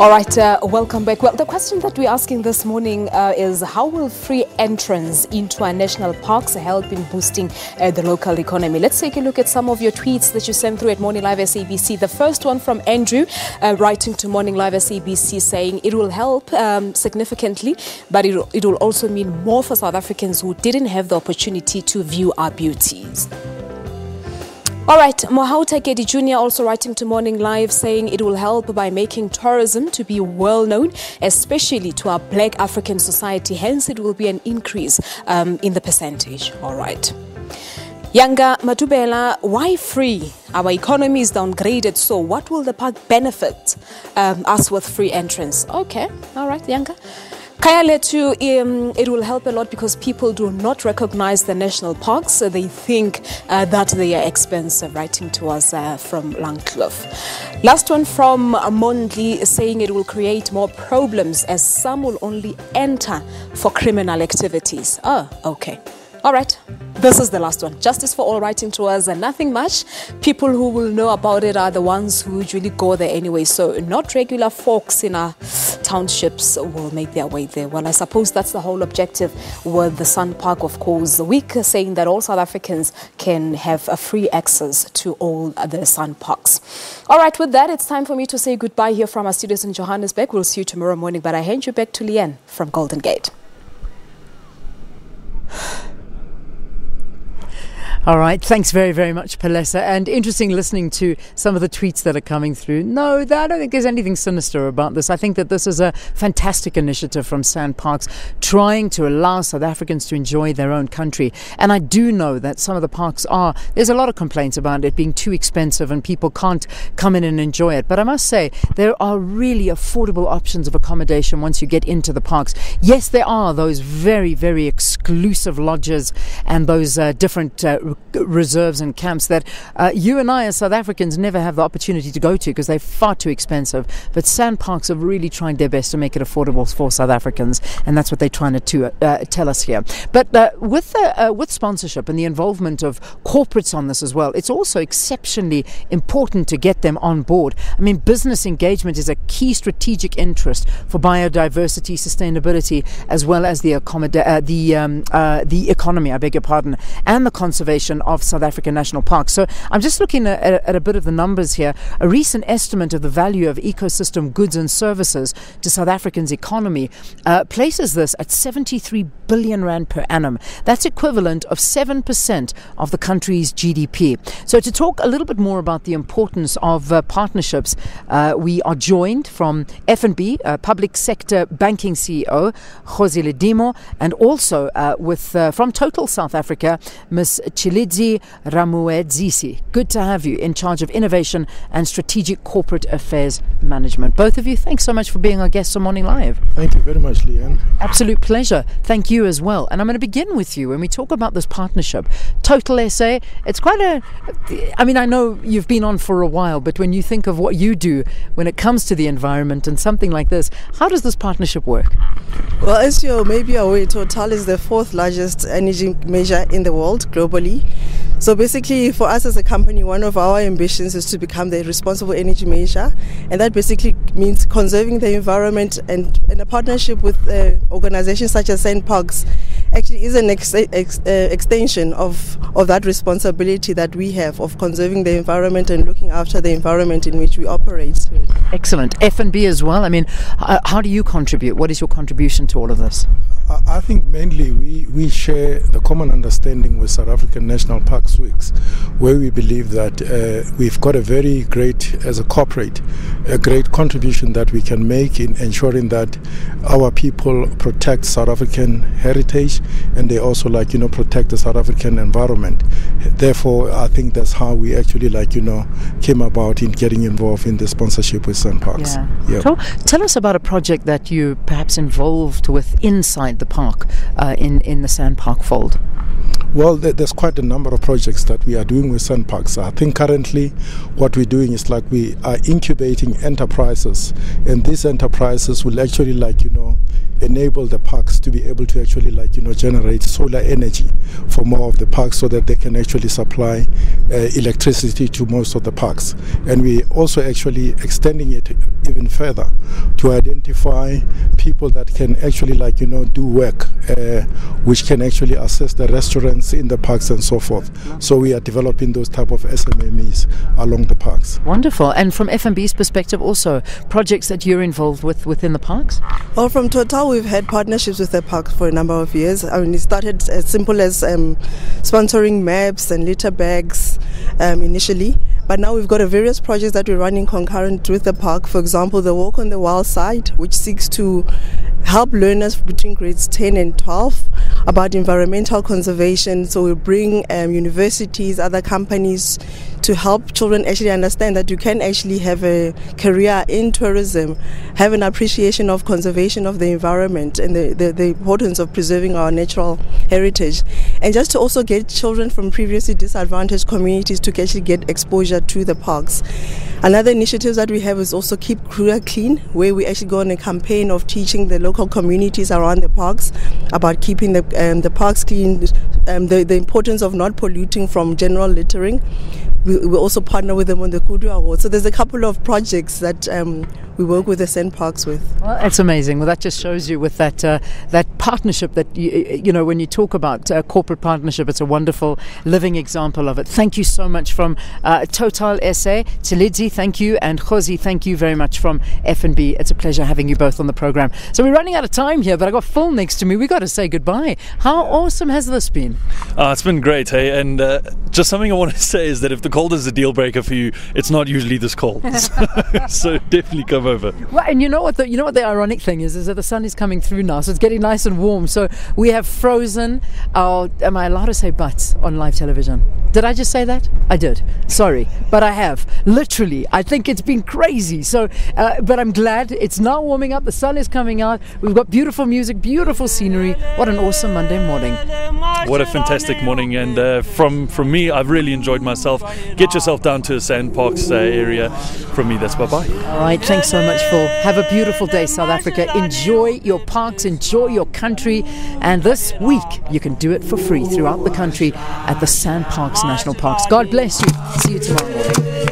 All right, welcome back. Well, the question that we're asking this morning is how will free entrance into our national parks help in boosting the local economy? Let's take a look at some of your tweets that you sent through at Morning Live SABC. The first one from Andrew, writing to Morning Live SABC, saying it will help significantly, but it will also mean more for South Africans who didn't have the opportunity to view our beauties. All right, Mohauta Kedi Jr. also writing to Morning Live, saying it will help by making tourism to be well known, especially to our Black African society. Hence, it will be an increase in the percentage. All right. Yanga Matubela, why free? Our economy is downgraded, so what will the park benefit us with free entrance? Okay, all right, Yanga. Kaya Letu, it will help a lot because people do not recognize the national parks. So they think that they are expensive, writing to us from Langkloof. Last one from Mondli, saying it will create more problems as some will only enter for criminal activities. Oh, okay. All right, this is the last one. Justice for all writing to us, and nothing much. People who will know about it are the ones who usually go there anyway. So not regular folks in our townships will make their way there. Well, I suppose that's the whole objective with the SANParks of Kgosi Week, saying that all South Africans can have a free access to all the SANParks. All right, with that, it's time for me to say goodbye here from our studios in Johannesburg. We'll see you tomorrow morning, but I hand you back to Leanne from Golden Gate. All right, thanks very, very much, Palesa. And interesting listening to some of the tweets that are coming through. No, I don't think there's anything sinister about this. I think that this is a fantastic initiative from SANParks, trying to allow South Africans to enjoy their own country. And I do know that some of the parks there's a lot of complaints about it being too expensive and people can't come in and enjoy it. But I must say, there are really affordable options of accommodation once you get into the parks. Yes, there are those very, very exclusive lodges and those different reserves and camps that you and I as South Africans never have the opportunity to go to because they're far too expensive. But SANParks are really trying their best to make it affordable for South Africans, and that's what they're trying to tell us here. But with sponsorship and the involvement of corporates on this as well, it's also exceptionally important to get them on board. I mean, business engagement is a key strategic interest for biodiversity, sustainability, as well as the economy, I beg your pardon, and the conservation of South African national parks. So I'm just looking at a bit of the numbers here. A recent estimate of the value of ecosystem goods and services to South Africa's economy places this at 73 billion rand per annum. That's equivalent of 7% of the country's GDP. So to talk a little bit more about the importance of partnerships, we are joined from FNB, Public Sector Banking CEO, Kgosi Ledimo, and also from Total South Africa, Ms. Chilidzi Ramuedzisi. Good to have you in charge of innovation and strategic corporate affairs management. Both of you, thanks so much for being our guests on Morning Live. Thank you very much, Leanne. Absolute pleasure. Thank you as well. And I'm going to begin with you when we talk about this partnership. Total SA, it's quite I know you've been on for a while, but when you think of what you do when it comes to the environment and something like this, how does this partnership work? Well, as you may be aware, Total is the fourth largest energy measure in the world globally. So basically, for us as a company, one of our ambitions is to become the responsible energy measure, and that basically means conserving the environment, and a partnership with organizations such as SANParks actually is an extension of that responsibility that we have of conserving the environment and looking after the environment in which we operate. Excellent. F&B as well. I mean, how do you contribute? What is your contribution to all of this? I think mainly we share the common understanding with South African National Parks Weeks, where we believe that we've got a very great, as a corporate, a great contribution that we can make in ensuring that our people protect South African heritage, and they also protect the South African environment. Therefore, I think that's how we actually came about in getting involved in the sponsorship with SANParks. Yeah. Tell us about a project that you perhaps involved with inside the park in the SANParks fold. Well, there's quite a number of projects that we are doing with SANParks. I think currently what we're doing is we are incubating enterprises, and these enterprises will actually enable the parks to be able to actually generate solar energy for more of the parks so that they can actually supply electricity to most of the parks. And we also actually extending it even further to identify people that can actually do work which can actually assist the restaurants in the parks and so forth. So we are developing those type of SMMEs along the parks. Wonderful. And from FNB's perspective also, projects that you're involved with within the parks? Well, from Total, we've had partnerships with the parks for a number of years. I mean, it started as simple as sponsoring maps and litter bags initially. But now we've got various projects that we're running concurrent with the park. For example, the Walk on the Wild side, which seeks to help learners between grades 10 and 12 about environmental conservation. So we bring universities, other companies to help children actually understand that you can actually have a career in tourism, have an appreciation of conservation of the environment and the importance of preserving our natural heritage. And just to also get children from previously disadvantaged communities to actually get exposure to the parks. Another initiative that we have is also Keep Kruger Clean, where we actually go on a campaign of teaching the local communities around the parks about keeping the parks clean, the importance of not polluting from general littering. We also partner with them on the Kudu Award. So there's a couple of projects that we work with the SANParks with. Well, that's amazing. Well, that just shows you with that partnership that, when you talk about corporate partnership, it's a wonderful living example of it. Thank you so much from Total SA. Tshilidzi, thank you. And Kgosi, thank you very much from FNB. It's a pleasure having you both on the program. So we're running out of time here, but I've got Phil next to me. We've got to say goodbye. How awesome has this been? It's been great, hey? And just something I want to say is that if the cold is a deal breaker for you, it's not usually this cold. So definitely come over. Well, and you know what the ironic thing is that the sun is coming through now, so it's getting nice and warm. So we have frozen our, am I allowed to say butts on live television? Did I just say that? I did. Sorry, but I have. Literally, I think it's been crazy. So, but I'm glad it's now warming up. The sun is coming out. We've got beautiful music, beautiful scenery. What an awesome Monday morning. What a fantastic morning. And from me, I've really enjoyed myself. Get yourself down to the SANParks area. From me, that's bye-bye. All right, thanks so much, Phil. Have a beautiful day, South Africa. Enjoy your parks, enjoy your country. And this week, you can do it for free throughout the country at the SANParks National Parks. God bless you. See you tomorrow morning.